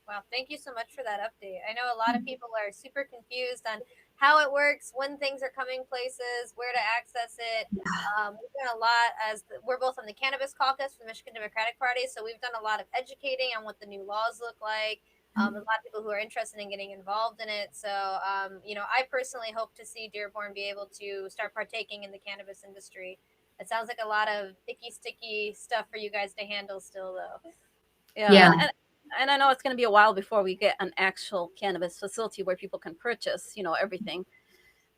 A: Wow, thank you so much for that update. I know a lot of people are super confused on how it works, when things are coming places, where to access it. We've done a lot we're both on the Cannabis Caucus for the Michigan Democratic Party, so we've done a lot of educating on what the new laws look like. A lot of people who are interested in getting involved in it. So, I personally hope to see Dearborn be able to start partaking in the cannabis industry. It sounds like a lot of icky, sticky stuff for you guys to handle still, though.
B: Yeah. And I know it's going to be a while before we get an actual cannabis facility where people can purchase, everything.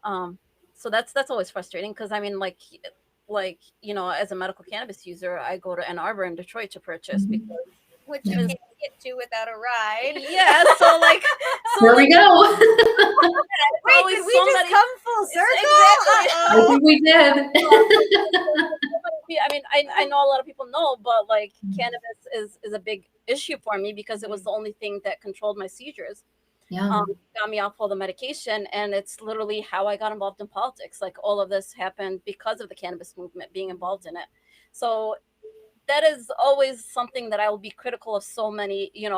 B: So that's always frustrating because, I mean, like, as a medical cannabis user, I go to Ann Arbor and Detroit to purchase because
A: which you can't get to without a ride.
B: Yeah, so
C: here we go.
A: Wait, did we just come full circle?
B: Exactly.
C: I think we did.
B: I mean, I know a lot of people know, but cannabis is a big issue for me because it was the only thing that controlled my seizures.
C: Yeah.
B: Got me off all the medication, and it's literally how I got involved in politics. Like, all of this happened because of the cannabis movement, being involved in it. So that is always something that I will be critical of so many, in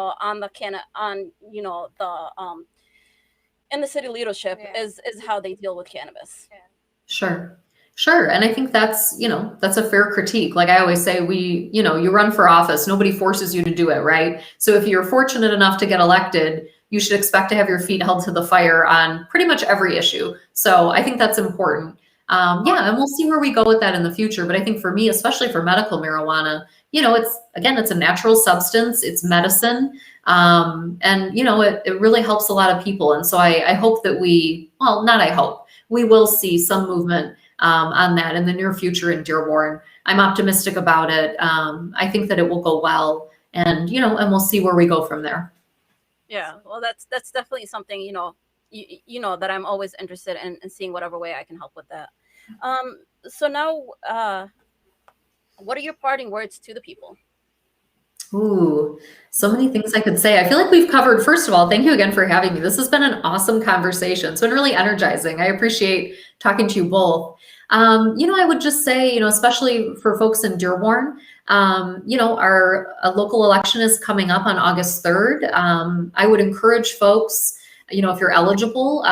B: the city leadership is how they deal with cannabis.
C: Yeah. Sure. And I think that's a fair critique. Like I always say, you run for office, nobody forces you to do it, right? So if you're fortunate enough to get elected, you should expect to have your feet held to the fire on pretty much every issue. So I think that's important. And we'll see where we go with that in the future. But I think for me, especially for medical marijuana, it's a natural substance, it's medicine. And it really helps a lot of people. And so I hope that we will see some movement on that in the near future in Dearborn. I'm optimistic about it. I think that it will go well, and we'll see where we go from there.
B: Yeah, well, that's definitely something, that I'm always interested in seeing whatever way I can help with that. So now, what are your parting words to the people?
C: Ooh, so many things I could say. I feel like we've covered, first of all, thank you again for having me. This has been an awesome conversation. It's been really energizing. I appreciate talking to you both. I would just say, especially for folks in Dearborn, our local election is coming up on August 3rd. I would encourage folks, if you're eligible,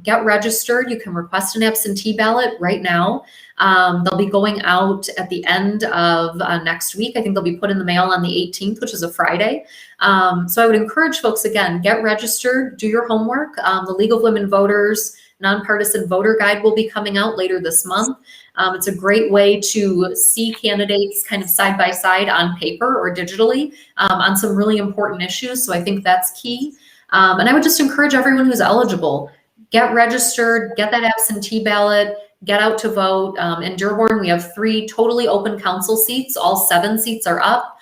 C: get registered. You can request an absentee ballot right now. They'll be going out at the end of next week. I think they'll be put in the mail on the 18th, which is a Friday. So I would encourage folks, again, get registered, do your homework. The League of Women Voters Nonpartisan Voter Guide will be coming out later this month. It's a great way to see candidates kind of side by side on paper or digitally on some really important issues. So I think that's key. And I would just encourage everyone who's eligible, get registered, get that absentee ballot, get out to vote. In Dearborn, we have 3 totally open council seats. All 7 seats are up.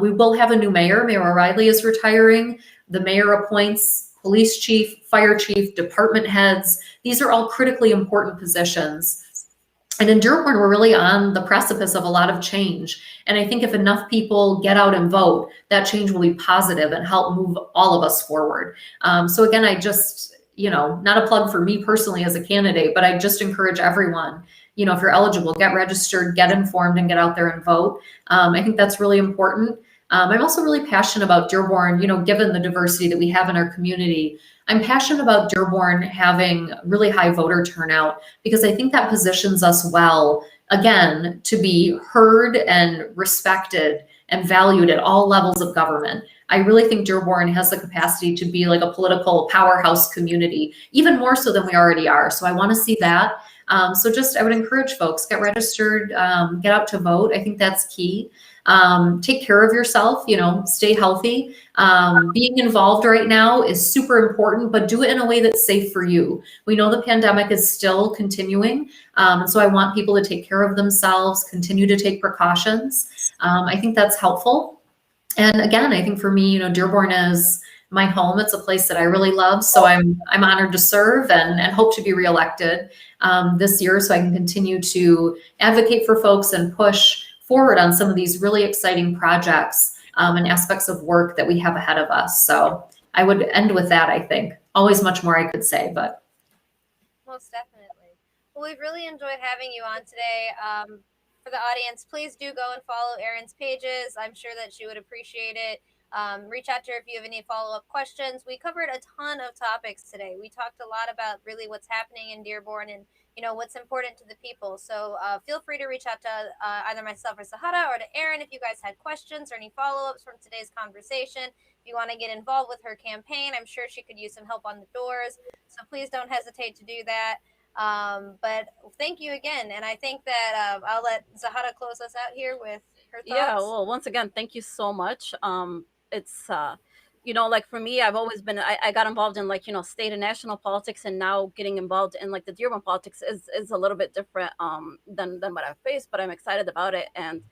C: We will have a new mayor. Mayor O'Reilly is retiring. The mayor appoints police chief, fire chief, department heads. These are all critically important positions. And in Dearborn, we're really on the precipice of a lot of change. And I think if enough people get out and vote, that change will be positive and help move all of us forward. So again, I just, not a plug for me personally as a candidate, but I just encourage everyone, if you're eligible, get registered, get informed, and get out there and vote. I think that's really important. I'm also really passionate about Dearborn, given the diversity that we have in our community. I'm passionate about Dearborn having really high voter turnout because I think that positions us well, again, to be heard and respected and valued at all levels of government. I really think Dearborn has the capacity to be like a political powerhouse community, even more so than we already are. So I want to see that. I would encourage folks, get registered, get out to vote. I think that's key. Take care of yourself, stay healthy. Being involved right now is super important, but do it in a way that's safe for you. We know the pandemic is still continuing. So I want people to take care of themselves, continue to take precautions. I think that's helpful. And again, I think for me, Dearborn is my home. It's a place that I really love. So I'm honored to serve and hope to be reelected this year so I can continue to advocate for folks and push forward on some of these really exciting projects and aspects of work that we have ahead of us. So I would end with that, I think. Always much more I could say, but.
A: Most definitely. Well, we've really enjoyed having you on today. For the audience, please do go and follow Erin's pages. I'm sure that she would appreciate it. Reach out to her if you have any follow-up questions. We covered a ton of topics today. We talked a lot about really what's happening in Dearborn and what's important to the people. So feel free to reach out to either myself or Zahara or to Erin if you guys had questions or any follow-ups from today's conversation. If you want to get involved with her campaign, I'm sure she could use some help on the doors. So please don't hesitate to do that. But thank you again. And I think that I'll let Zahara close us out here with her thoughts.
B: Yeah, well, once again, thank you so much. It's like for me, I've always been I got involved in state and national politics, and now getting involved in the Dearborn politics is a little bit different than what I've faced, but I'm excited about it. And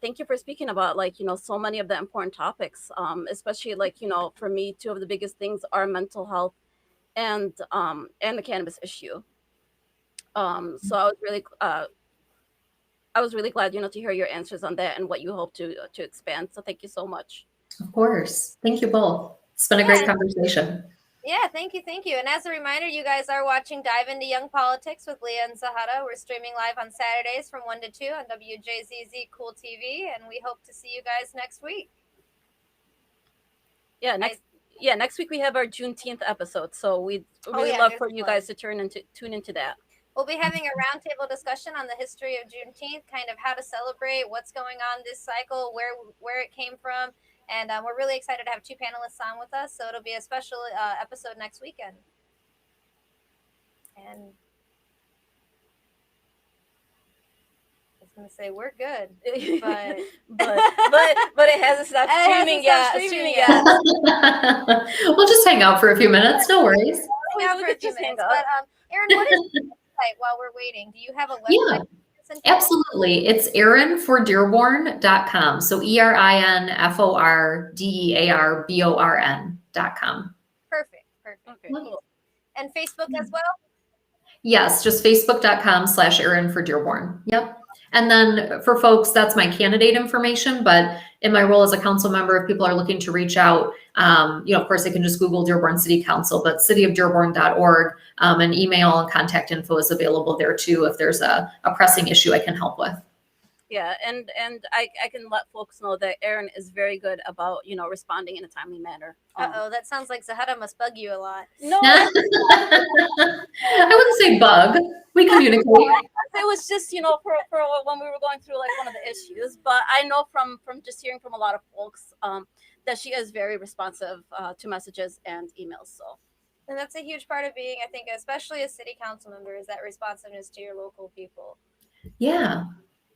B: thank you for speaking about so many of the important topics, especially for me, 2 of the biggest things are mental health and the cannabis issue. So I was really glad to hear your answers on that and what you hope to expand. So thank you so much.
C: Of course. Thank you both. It's been a great conversation.
A: Yeah, thank you. And as a reminder, you guys are watching Dive into Young Politics with Leah and Zahara. We're streaming live on Saturdays from 1 to 2 on WJZZ Cool TV, and we hope to see you guys next week.
B: Yeah, next week we have our Juneteenth episode, so we'd really love for you guys to tune into that.
A: We'll be having a roundtable discussion on the history of Juneteenth, kind of how to celebrate, what's going on this cycle, where it came from. And we're really excited to have 2 panelists on with us. So it'll be a special episode next weekend. And I was going to say, we're good. But
B: it hasn't stopped streaming yet.
C: We'll just hang out for a few minutes. No worries.
A: Hang out for a few minutes. But Erin, what is the website while we're waiting? Do you have a website?
C: Yeah. Absolutely. It's erinfordearborn.com. So ERINFORDEARBORN.com.
A: Perfect.
B: Okay, cool.
A: And Facebook as well?
C: Yes, just facebook.com/erinfordearborn. Yep. And then for folks, that's my candidate information. But in my role as a council member, if people are looking to reach out, of course, they can just Google Dearborn City Council, but cityofdearborn.org, and email and contact info is available there too if there's a pressing issue I can help with.
B: Yeah, and I can let folks know that Erin is very good about, responding in a timely manner.
A: That sounds like Zahara must bug you a lot.
B: No.
C: I wouldn't say bug. We communicate.
B: It was just, for when we were going through one of the issues. But I know from just hearing from a lot of folks that she is very responsive to messages and emails. So.
A: And that's a huge part of being, I think, especially a city council member, is that responsiveness to your local people.
C: Yeah.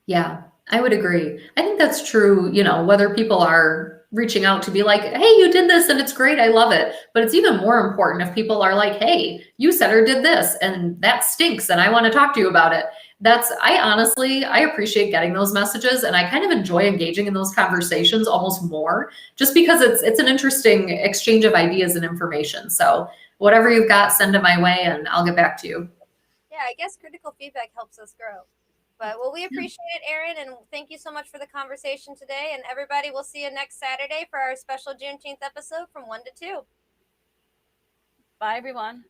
C: Yeah, I would agree. I think that's true, whether people are reaching out to be like, hey, you did this and it's great, I love it. But it's even more important if people are like, hey, you said or did this and that stinks and I want to talk to you about it. I appreciate getting those messages, and I kind of enjoy engaging in those conversations almost more, just because it's an interesting exchange of ideas and information. So whatever you've got, send it my way and I'll get back to you.
A: Yeah, I guess critical feedback helps us grow. But well, we appreciate it, Erin, and thank you so much for the conversation today. And everybody, we'll see you next Saturday for our special Juneteenth episode from 1 to 2.
B: Bye, everyone.